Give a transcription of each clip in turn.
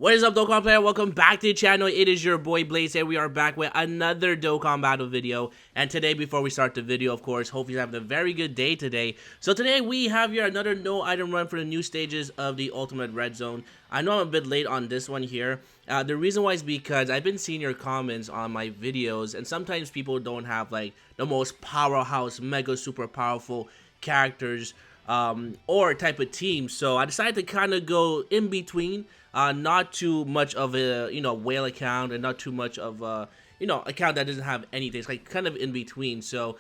What is up, Dokkan player? Welcome back to the channel. It is your boy Blaze here. We are back with another Dokkan battle video. And today, before we start the video, of course, hope you're having a very good day today. So today we have here another no item run for the new stages of the Ultimate Red Zone. I know I'm a bit late on this one here. The reason why is because I've been seeing your comments on my videos, and sometimes people don't have like the most powerhouse, mega super powerful characters or type of team. So I decided to kind of go in between. Not too much of a whale account, and not too much of a account that doesn't have anything. It's like kind of in between. So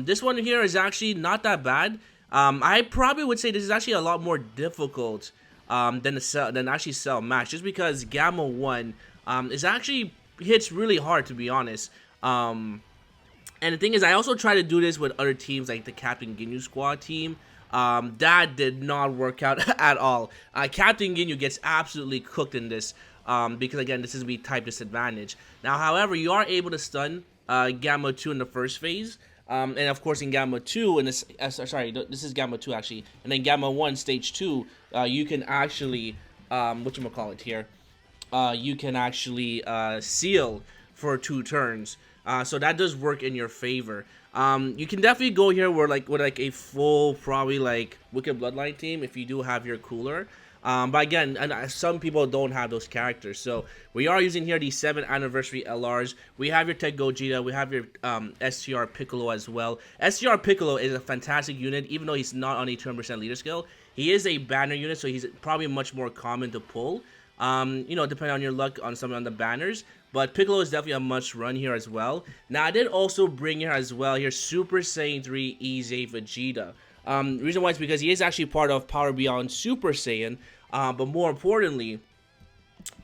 this one here is actually not that bad. I probably would say this is actually a lot more difficult than actually Cell Max, just because Gamma 1 is actually hits really hard, to be honest. And the thing is, I also try to do this with other teams like the Captain Ginyu Squad team. That did not work out at all. Captain Ginyu gets absolutely cooked in this because, again, this is be type disadvantage. Now, however, you are able to stun Gamma 2 in the first phase. And of course, in Gamma 2, in this, sorry, this is Gamma 2 actually. And then Gamma 1, Stage 2, you can actually, whatchamacallit here, you can actually seal for 2 turns. So that does work in your favor. You can definitely go here with like a full, probably like Wicked Bloodline team if you do have your cooler. But again, some people don't have those characters. So we are using here the 7th anniversary LRs. We have your Tech Gogeta. We have your STR Piccolo as well. STR Piccolo is a fantastic unit, even though he's not on a 10% leader skill. He is a banner unit, so he's probably much more common to pull. Depending on your luck on some of the banners. But Piccolo is definitely a must run here as well. Now, I did also bring here as well here Super Saiyan 3 EZ Vegeta. Reason why is because he is actually part of Power Beyond Super Saiyan. But more importantly,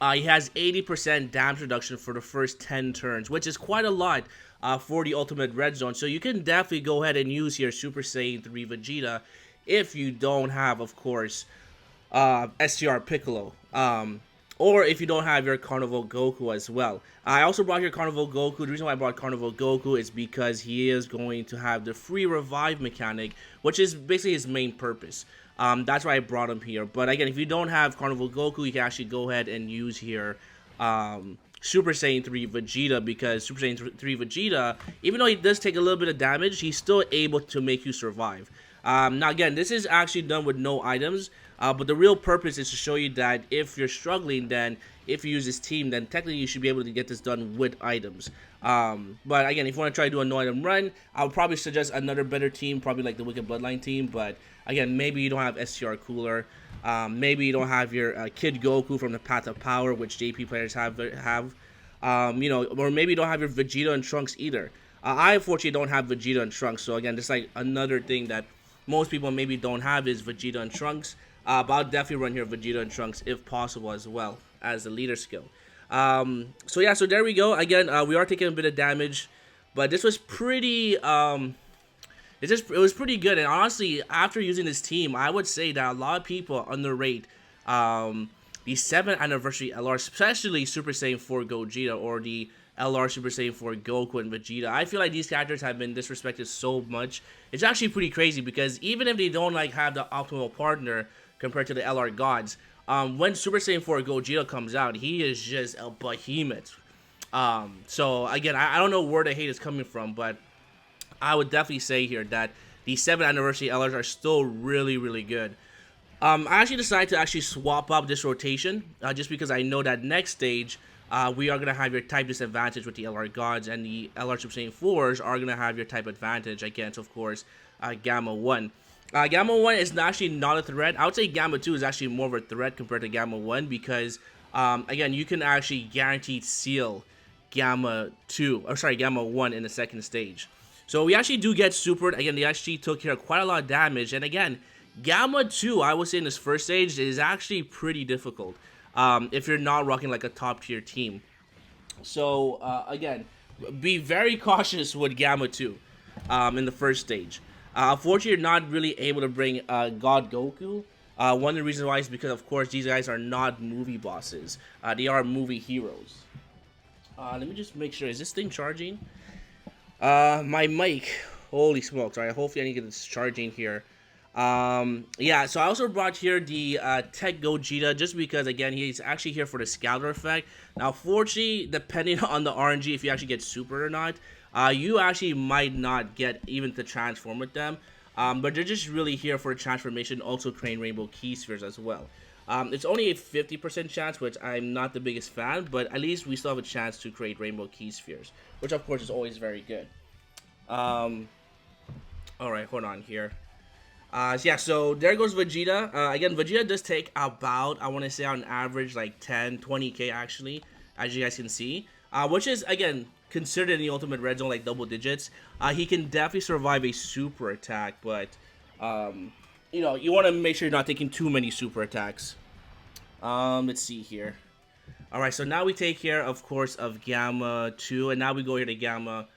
he has 80% damage reduction for the first 10 turns, which is quite a lot for the Ultimate Red Zone. So you can definitely go ahead and use here Super Saiyan 3 Vegeta if you don't have, of course, STR Piccolo. Or if you don't have your Carnival Goku as well. I also brought your Carnival Goku. The reason why I brought Carnival Goku is because he is going to have the free revive mechanic, which is basically his main purpose. That's why I brought him here. But again, if you don't have Carnival Goku, you can actually go ahead and use here Super Saiyan 3 Vegeta, because Super Saiyan 3 Vegeta, even though he does take a little bit of damage, he's still able to make you survive. Now again, this is actually done with no items. But the real purpose is to show you that if you're struggling, then if you use this team, then technically you should be able to get this done with items. But again, if you want to try to do a no item run, I would probably suggest another better team, probably like the Wicked Bloodline team. But again, maybe you don't have STR Cooler. Maybe you don't have your Kid Goku from the Path of Power, which JP players have. Or maybe you don't have your Vegeta and Trunks either. I unfortunately don't have Vegeta and Trunks. So again, just like another thing that most people maybe don't have is Vegeta and Trunks. But I'll definitely run here Vegeta and Trunks if possible as well as the leader skill. So yeah, so there we go. Again, we are taking a bit of damage, but this was pretty. It was pretty good. And honestly, after using this team, I would say that a lot of people underrate the 7th anniversary LR, especially Super Saiyan 4 Gogeta or the LR Super Saiyan 4 Goku and Vegeta. I feel like these characters have been disrespected so much. It's actually pretty crazy, because even if they don't like have the optimal partner compared to the LR gods, when Super Saiyan 4 Gogeta comes out, he is just a behemoth. So again, I don't know where the hate is coming from, but I would definitely say here that the 7th anniversary LRs are still really, really good. I actually decided to actually swap up this rotation, just because I know that next stage, we are going to have your type disadvantage with the LR gods, and the LR Super Saiyan 4s are going to have your type advantage against, of course, Gamma 1. Gamma 1 is actually not a threat. I would say Gamma 2 is actually more of a threat compared to Gamma 1, because, again, you can actually guaranteed seal Gamma 1 in the second stage. So we actually do get supered. Again, they actually took care of quite a lot of damage. And again, Gamma 2, I would say in this first stage, is actually pretty difficult if you're not rocking like a top tier team. So, again, be very cautious with Gamma 2 in the first stage. Unfortunately, you're not really able to bring God Goku. One of the reasons why is because, of course, these guys are not movie bosses. They are movie heroes. Let me just make sure. Is this thing charging? My mic. Holy smokes. Alright, hopefully I can get this charging here. Yeah, so I also brought here the Tech Gogeta just because, again, he's actually here for the Scouter effect. Now, fortunately, depending on the RNG, if you actually get Super or not, you actually might not get even to transform with them. But they're just really here for the transformation, also creating Rainbow Key Spheres as well. It's only a 50% chance, which I'm not the biggest fan, but at least we still have a chance to create Rainbow Key Spheres, which of course is always very good. Um, Alright, hold on here. Yeah, so there goes Vegeta. Again, Vegeta does take about, I want to say on average, like 10, 20k actually, as you guys can see. Which is, again, considered in the Ultimate Red Zone like double digits. He can definitely survive a super attack, but, you know, you want to make sure you're not taking too many super attacks. Let's see here. Alright, so now we take care, of course, of Gamma 2, and now we go here to Gamma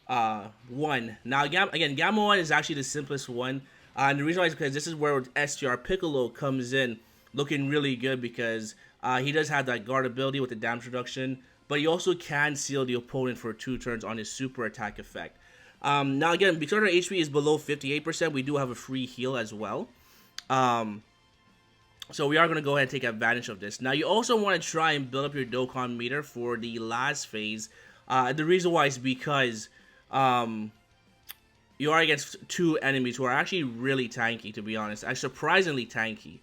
1. Now, Gamma 1 is actually the simplest one. And the reason why is because this is where STR Piccolo comes in looking really good because he does have that guard ability with the damage reduction, but he also can seal the opponent for 2 turns on his super attack effect. Now again, because our HP is below 58%, we do have a free heal as well. So we are going to go ahead and take advantage of this. Now you also want to try and build up your Dokkan meter for the last phase. The reason why is because you are against 2 enemies who are actually really tanky, to be honest. Surprisingly tanky.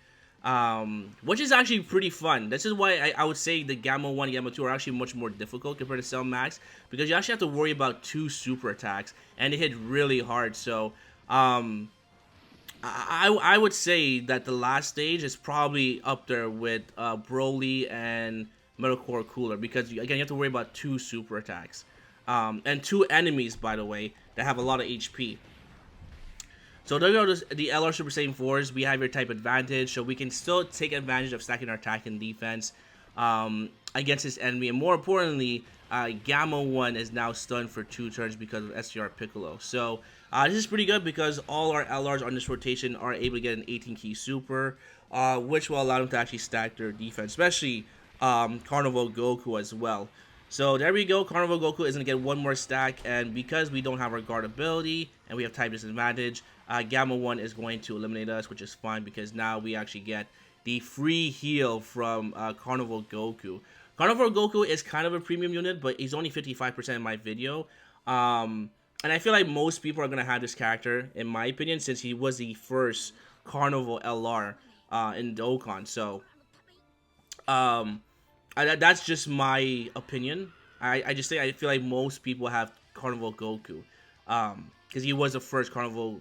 Which is actually pretty fun. This is why I would say the Gamma 1 and Gamma 2 are actually much more difficult compared to Cell Max, because you actually have to worry about 2 super attacks, and they hit really hard. So, I would say that the last stage is probably up there with Broly and Metalcore Cooler, because, again, you have to worry about 2 super attacks. And 2 enemies, by the way, that have a lot of HP. So there go the LR Super Saiyan 4s. We have your type advantage, so we can still take advantage of stacking our attack and defense against this enemy. And more importantly, Gamma 1 is now stunned for 2 turns because of STR Piccolo. So this is pretty good because all our LRs on this rotation are able to get an 18 key super, which will allow them to actually stack their defense, especially Carnival Goku as well. So there we go, Carnival Goku is going to get 1 more stack, and because we don't have our guard ability and we have type disadvantage, Gamma 1 is going to eliminate us, which is fine because now we actually get the free heal from Carnival Goku. Carnival Goku is kind of a premium unit, but he's only 55% in my video. And I feel like most people are going to have this character, in my opinion, since he was the first Carnival LR in Dokkan. So, that's just my opinion. I just think I feel like most people have Carnival Goku, because he was the first Carnival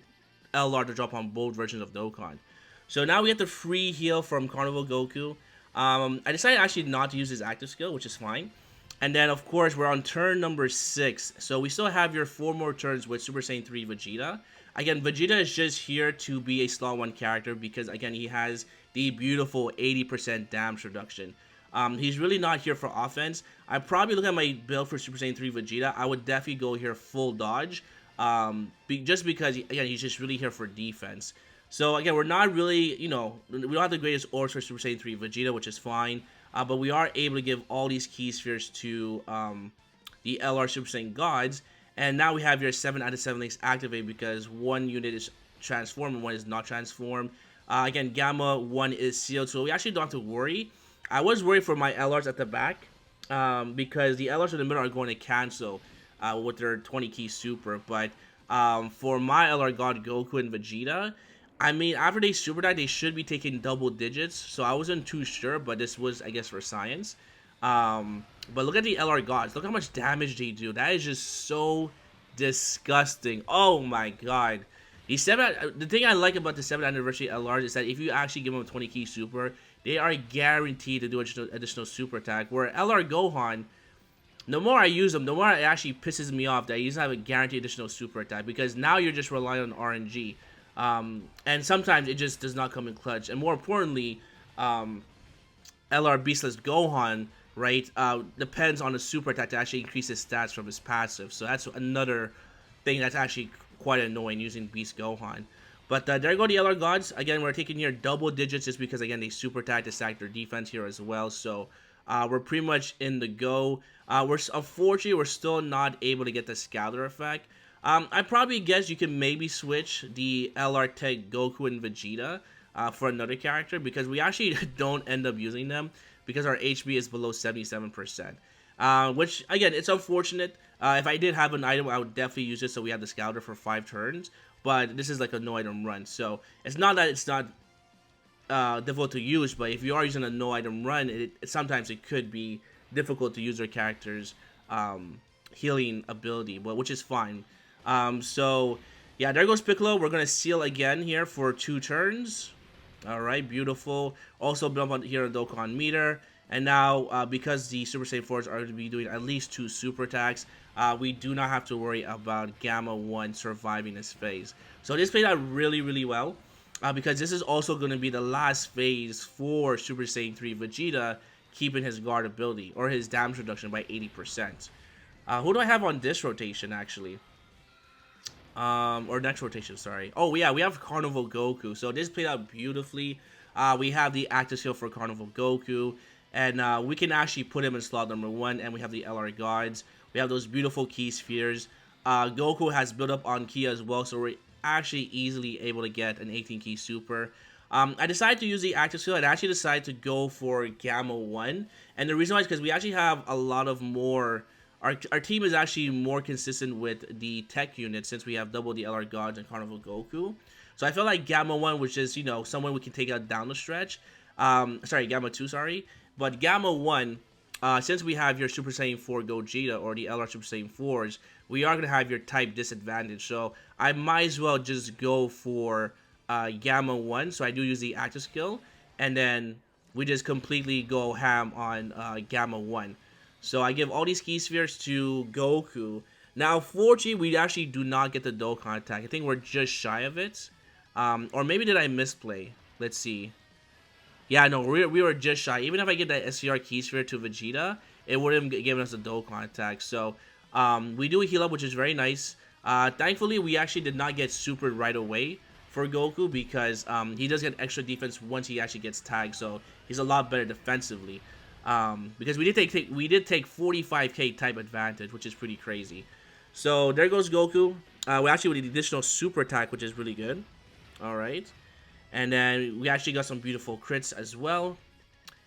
LR to drop on both versions of Dokkan. So now we have the free heal from Carnival Goku. I decided actually not to use his active skill, which is fine. And then, of course, we're on turn number 6. So we still have your 4 more turns with Super Saiyan 3 Vegeta. Again, Vegeta is just here to be a slot 1 character because, again, he has the beautiful 80% damage reduction. He's really not here for offense. I probably look at my build for Super Saiyan 3 Vegeta. I would definitely go here full dodge. Just because, again, he's just really here for defense. So, again, we're not really, you know, we don't have the greatest orbs for Super Saiyan 3 Vegeta, which is fine. But we are able to give all these key spheres to the LR Super Saiyan Gods. And now we have your 7 out of 7 links activated because 1 unit is transformed and 1 is not transformed. Again, Gamma 1 is sealed, so we actually don't have to worry. I was worried for my LRs at the back because the LRs in the middle are going to cancel with their 20 key super. But for my LR God Goku and Vegeta, I mean, after they super die, they should be taking double digits. So I wasn't too sure, but this was, I guess, for science. But look at the LR Gods. Look how much damage they do. That is just so disgusting. Oh my god. The thing I like about the 7th anniversary LRs is that if you actually give them a 20 key super, they are guaranteed to do additional super attack. Where LR Gohan, the more I use them, the more it actually pisses me off that he doesn't have a guaranteed additional super attack. Because now you're just relying on RNG. And sometimes it just does not come in clutch. And more importantly, LR Beastless Gohan, right, depends on the super attack to actually increase his stats from his passive. So that's another thing that's actually quite annoying using Beast Gohan. But there go the LR Gods. Again, we're taking here double digits just because, again, they super attack to stack their defense here as well. So we're pretty much in the go. Unfortunately, we're still not able to get the Scouter effect. I probably guess you can maybe switch the LR Tech Goku and Vegeta for another character, because we actually don't end up using them because our HP is below 77%. Which, again, it's unfortunate. If I did have an item, I would definitely use it so we have the Scouter for 5 turns. But this is like a no item run, so it's not that it's not difficult to use, but if you are using a no item run, sometimes it could be difficult to use your character's healing ability, but which is fine. So yeah, there goes Piccolo. We're gonna seal again here for 2 turns. All right, beautiful. Also build up here a Dokkan meter, and now because the Super Saiyan 4s are going to be doing at least 2 super attacks, we do not have to worry about Gamma 1 surviving this phase. So this played out really, really well. Because this is also going to be the last phase for Super Saiyan 3 Vegeta keeping his guard ability, or his damage reduction, by 80%. Who do I have on this rotation, actually? Or next rotation, sorry. Oh, yeah, we have Carnival Goku. So this played out beautifully. We have the active skill for Carnival Goku, and we can actually put him in slot number 1, and we have the LR Gods. We have those beautiful Ki Spheres. Goku has built up on Ki as well, so we're actually easily able to get an 18 Ki super. I decided to use the active skill, and I actually decided to go for Gamma 1. And the reason why is because we actually have a lot of more... Our team is actually more consistent with the tech unit, since we have double the LR Gods and Carnival Goku. So I felt like Gamma 1 was just, you know, someone we can take out down the stretch. Sorry, Gamma 2, sorry. But Gamma 1, since we have your Super Saiyan 4 Gogeta, or the LR Super Saiyan 4s, we are going to have your type disadvantage. So I might as well just go for Gamma 1. So I do use the active skill, and then we just completely go ham on Gamma 1. So I give all these Ki Spheres to Goku. Now, fortunately, we actually do not get the Dokkan attack. I think we're just shy of it. Or maybe did I misplay? Let's see. Yeah, no, we were just shy. Even if I get that SCR Ki Sphere to Vegeta, it wouldn't have given us a Dokkan attack. So we do a heal up, which is very nice. Thankfully, we actually did not get supered right away for Goku, because he does get extra defense once he actually gets tagged. So he's a lot better defensively. Because we did take 45k type advantage, which is pretty crazy. So there goes Goku. We actually with the additional super attack, which is really good. All right, and then we actually got some beautiful crits as well.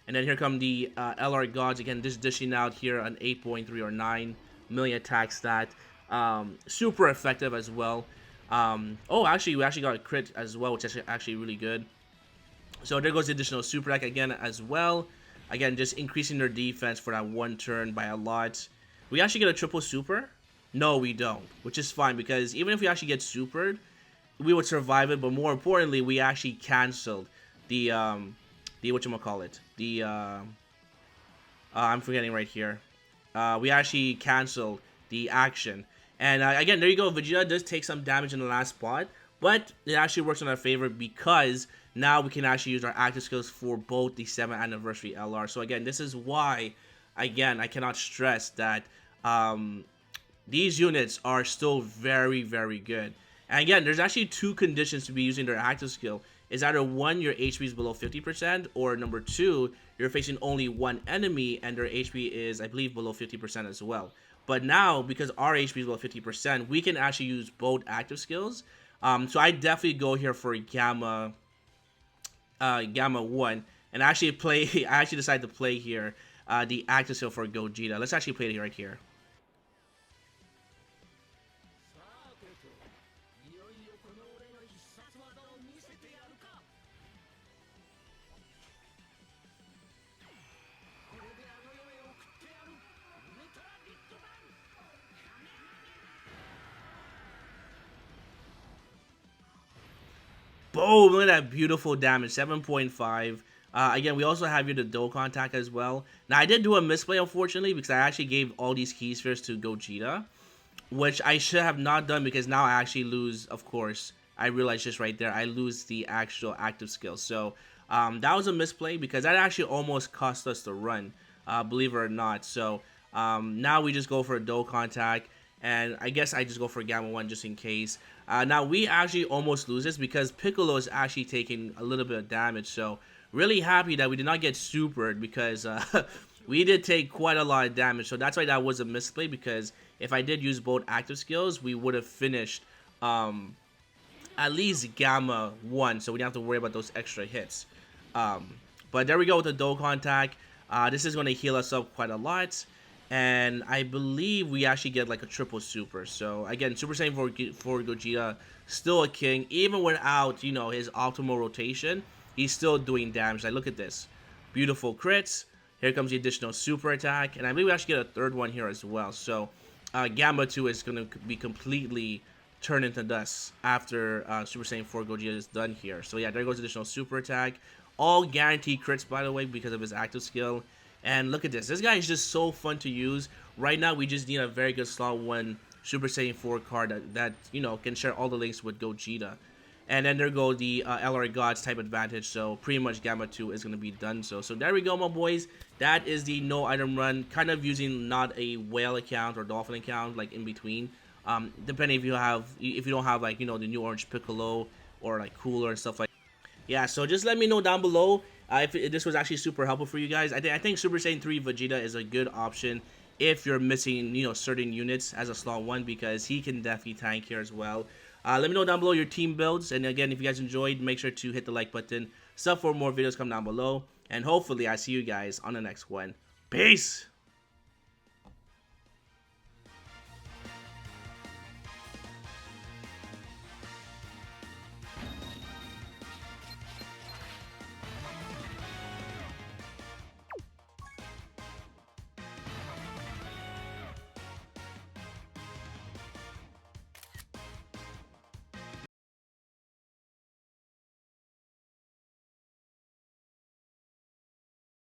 And then here come the LR Gods again, just dishing out here an 8.3 or 9 million attack stat. Super effective as well. Oh, actually, we actually got a crit as well, which is actually really good. So there goes the additional super attack again as well. Again, just increasing their defense for that 1 turn by a lot. We actually get a triple super? No, we don't. Which is fine, because even if we actually get supered, we would survive it. But more importantly, we actually canceled the whatchamacallit? I'm forgetting right here. We actually canceled the action. And again, there you go. Vegeta does take some damage in the last spot. But it actually works in our favor, because now we can actually use our active skills for both the 7th anniversary LR. So again, this is why, again, I cannot stress that these units are still very, very good. And again, there's actually 2 conditions to be using their active skill. Is either 1, your HP is below 50%, or number 2, you're facing only 1 enemy and their HP is, I believe, below 50% as well. But now, because our HP is below 50%, we can actually use both active skills. So I definitely go here for Gamma 1, and I actually decided to play here the active skill for Gogeta. Let's actually play it right here. Boom! Look at that beautiful damage, 7.5. Again, we also have here the Dokkan attack as well. Now, I did do a misplay, unfortunately, because I actually gave all these Ki Spheres to Gogeta, which I should have not done, because now I actually lose, of course. I realized just right there, I lose the actual active skill. So, that was a misplay, because that actually almost cost us the run, believe it or not. So, now we just go for a Dokkan attack. And I guess I just go for Gamma 1 just in case. Now, we actually almost lose this because Piccolo is actually taking a little bit of damage. So, really happy that we did not get supered because we did take quite a lot of damage. So that's why that was a misplay, because if I did use both active skills, we would have finished at least Gamma 1, so we don't have to worry about those extra hits. But there we go with the Dokkan attack. This is going to heal us up quite a lot. And I believe we actually get like a triple super. So again, Super Saiyan for Gogeta, still a king. Even without, you know, his optimal rotation, he's still doing damage. Like, look at this. Beautiful crits. Here comes the additional super attack. And I believe we actually get a third one here as well. So Gamma 2 is going to be completely turned into dust after Super Saiyan 4 Gogeta is done here. So yeah, there goes additional super attack. All guaranteed crits, by the way, because of his active skill. And look at this. This guy is just so fun to use. Right now, we just need a very good slot 1 Super Saiyan 4 card that you know, can share all the links with Gogeta. And then there go the LR Gods type advantage. So pretty much Gamma 2 is going to be done. So there we go, my boys. That is the no item run. Kind of using not a whale account or dolphin account, like in between. Depending if you don't have, like, you know, the new orange Piccolo or like Cooler and stuff like that. Yeah, so just let me know down below if this was actually super helpful for you guys. I think Super Saiyan 3 Vegeta is a good option if you're missing, you know, certain units as a slot 1, because he can definitely tank here as well. Let me know down below your team builds, and again, if you guys enjoyed, make sure to hit the like button. Sub for more videos come down below, and hopefully I see you guys on the next one. Peace!